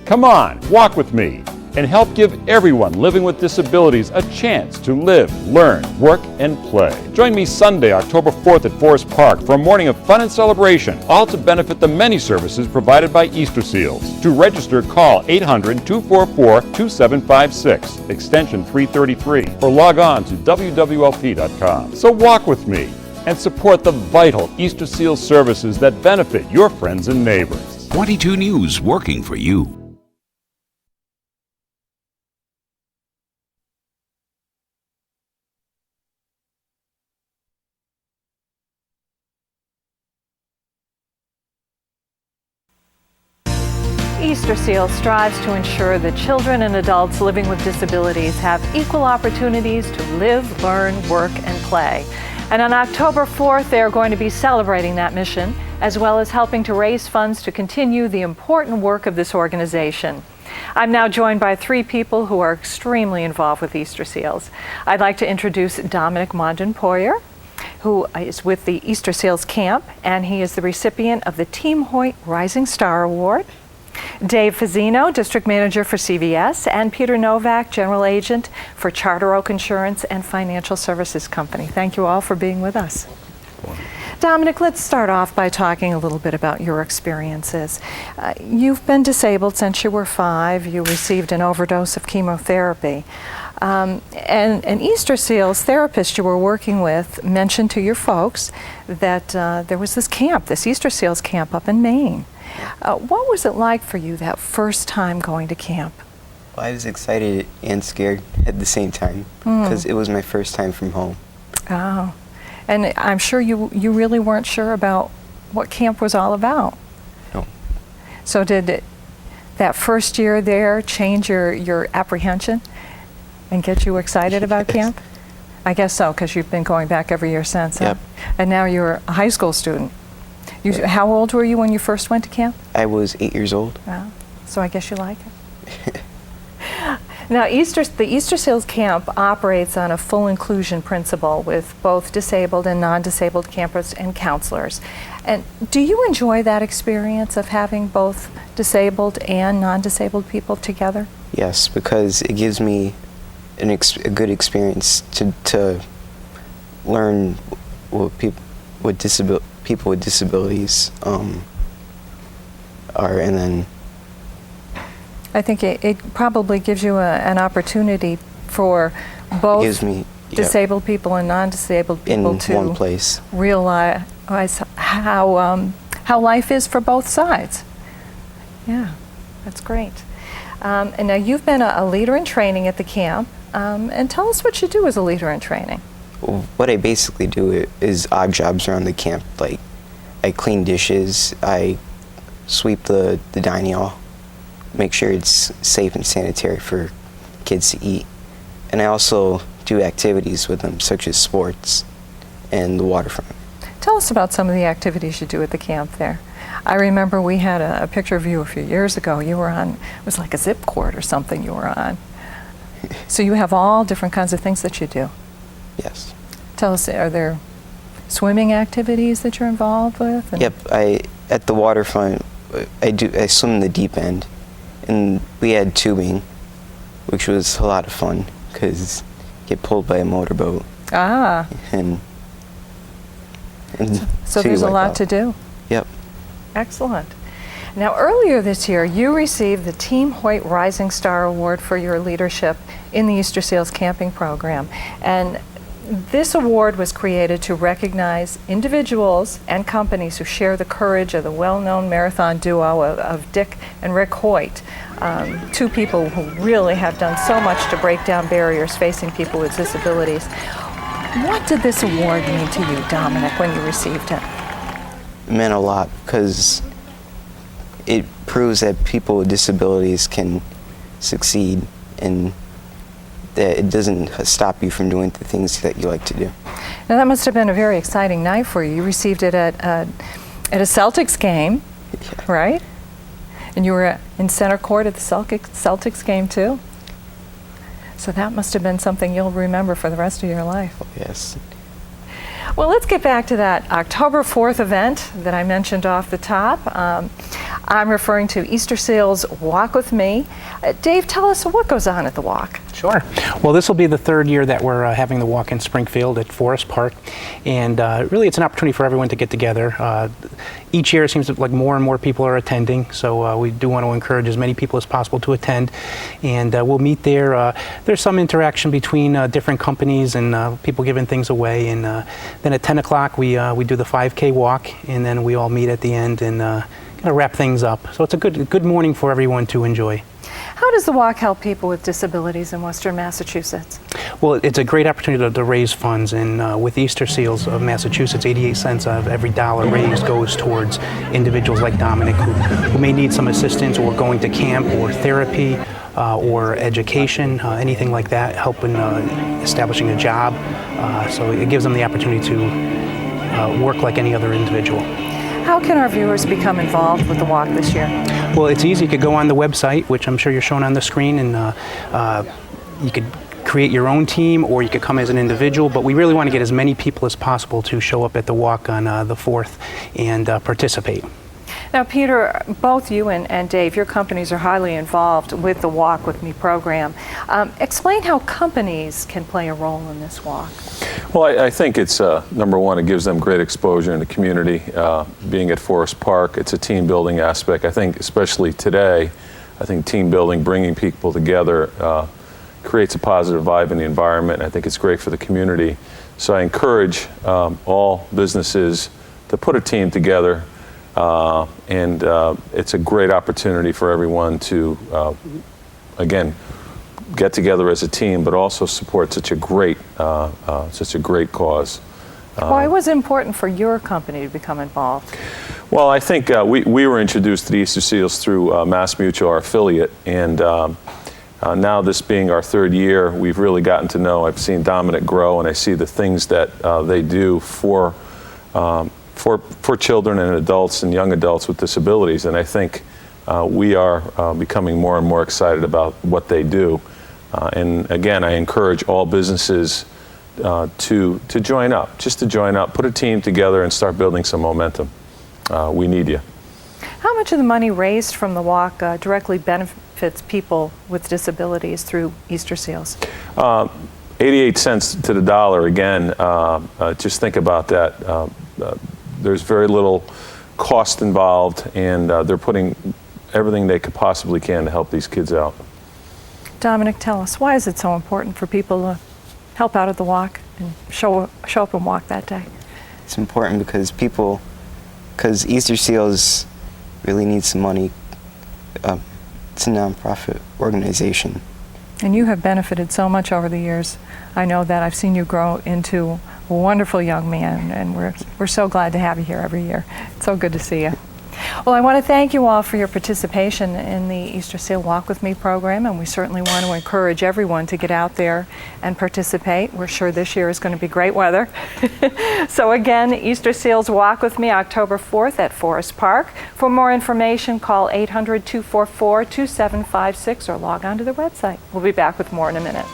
Come on, walk with me and help give everyone living with disabilities a chance to live, learn, work, and play. Join me Sunday, October 4th at Forest Park for a morning of fun and celebration, all to benefit the many services provided by EasterSeals. To register, call 800-244-2756, extension 333, or log on to WWLP.com. So walk with me and support the vital EasterSeals services that benefit your friends and neighbors. 22 News working for you. EasterSeals strives to ensure that children and adults living with disabilities have equal opportunities to live, learn, work, and play. And on October 4th, they are going to be celebrating that mission, as well as helping to raise funds to continue the important work of this organization. I'm now joined by three people who are extremely involved with EasterSeals. I'd like to introduce Dominic Mondin-Poyer, who is with the EasterSeals Camp, and he is the recipient of the Team Hoyt Rising Star Award. Dave Fazzino, District Manager for CVS, and Peter Novak, General Agent for Charter Oak Insurance and Financial Services Company. Thank you all for being with us. Dominic, let's start off by talking a little bit about your experiences. You've been disabled since you were 5. You received an overdose of chemotherapy. And an EasterSeals therapist you were working with mentioned to your folks that there was this camp, this EasterSeals camp up in Maine. What was it like for you that first time going to camp? Well, I was excited and scared at the same time because it was my first time from home. Oh, and I'm sure you really weren't sure about what camp was all about. No. So did that first year there change your apprehension and get you excited about camp? I guess so, because you've been going back every year since. Yep. And now you're a high school student. How old were you when you first went to camp? I was 8 years old. Oh, so I guess you like it. Now, the EasterSeals camp operates on a full inclusion principle with both disabled and non-disabled campers and counselors. And do you enjoy that experience of having both disabled and non-disabled people together? Yes, because it gives me a good experience to learn what people with disabilities are, and then I think it probably gives you an opportunity for both disabled people and non-disabled people to one place realize how life is for both sides. Yeah, that's great. And now you've been a leader in training at the camp, and tell us what you do as a leader in training. What I basically do is odd jobs around the camp. Like, I clean dishes, I sweep the dining hall, make sure it's safe and sanitary for kids to eat. And I also do activities with them, such as sports and the waterfront. Tell us about some of the activities you do at the camp there. I remember we had a picture of you a few years ago. You were on, it was like a zip cord or something you were on. So you have all different kinds of things that you do. Yes. Tell us, are there swimming activities that you're involved with? Yep, at the waterfront, I swim in the deep end, and we had tubing, which was a lot of fun because you get pulled by a motorboat. Ah. And so there's a lot to do. Yep. Excellent. Now, earlier this year, you received the Team Hoyt Rising Star Award for your leadership in the EasterSeals camping program. And this award was created to recognize individuals and companies who share the courage of the well-known marathon duo of Dick and Rick Hoyt, two people who really have done so much to break down barriers facing people with disabilities. What did this award mean to you, Dominic, when you received it? It meant a lot because it proves that people with disabilities can succeed and that it doesn't stop you from doing the things that you like to do. Now that must have been a very exciting night for you. You received it at a Celtics game, yeah. Right? And you were in center court at the Celtics game too? So that must have been something you'll remember for the rest of your life. Yes. Well, let's get back to that October 4th event that I mentioned off the top. I'm referring to EasterSeals Walk With Me. Dave, tell us what goes on at the walk. Sure. Well, this will be the third year that we're having the walk in Springfield at Forest Park, and really it's an opportunity for everyone to get together. Each year it seems like more and more people are attending, so we do want to encourage as many people as possible to attend, and we'll meet there. There's some interaction between different companies and people giving things away, and then at 10 o'clock we do the 5K walk, and then we all meet at the end and kind of wrap things up. So it's a good morning for everyone to enjoy. How does the walk help people with disabilities in Western Massachusetts? Well, it's a great opportunity to raise funds, and with EasterSeals of Massachusetts, 88 cents of every dollar raised goes towards individuals like Dominic who may need some assistance or going to camp or therapy or education, anything like that, helping establishing a job. So it gives them the opportunity to work like any other individual. How can our viewers become involved with the walk this year? Well, it's easy. You could go on the website, which I'm sure you're showing on the screen, and you could create your own team, or you could come as an individual, but we really want to get as many people as possible to show up at the walk on the 4th and participate. Now, Peter, both you and Dave, your companies are highly involved with the Walk With Me program. Explain how companies can play a role in this walk. Well, I think it's, number one, it gives them great exposure in the community. Being at Forest Park, it's a team building aspect. I think especially today, I think team building, bringing people together, creates a positive vibe in the environment. I think it's great for the community. So I encourage all businesses to put a team together, and it's a great opportunity for everyone to, again, get together as a team, but also support such a great cause. Why was it important for your company to become involved? Well, I think we were introduced to the EasterSeals through MassMutual, our affiliate, and now this being our third year, we've really gotten to know. I've seen Dominic grow, and I see the things that they do for children and adults and young adults with disabilities, and I think we are becoming more and more excited about what they do. And again, I encourage all businesses to join up, just to join up, put a team together and start building some momentum. We need you. How much of the money raised from the walk directly benefits people with disabilities through EasterSeals? 88 cents to the dollar, again, just think about that. There's very little cost involved, and they're putting everything they could possibly can to help these kids out. Dominic, tell us, why is it so important for people to help out at the walk and show up and walk that day? It's important because EasterSeals really needs some money. It's a nonprofit organization. And you have benefited so much over the years. I know that. I've seen you grow into a wonderful young man, and we're so glad to have you here every year. It's so good to see you. Well, I want to thank you all for your participation in the EasterSeals Walk With Me program, and we certainly want to encourage everyone to get out there and participate. We're sure this year is going to be great weather. So again, EasterSeals Walk With Me, October 4th at Forest Park. For more information, call 800-244-2756 or log on to their website. We'll be back with more in a minute.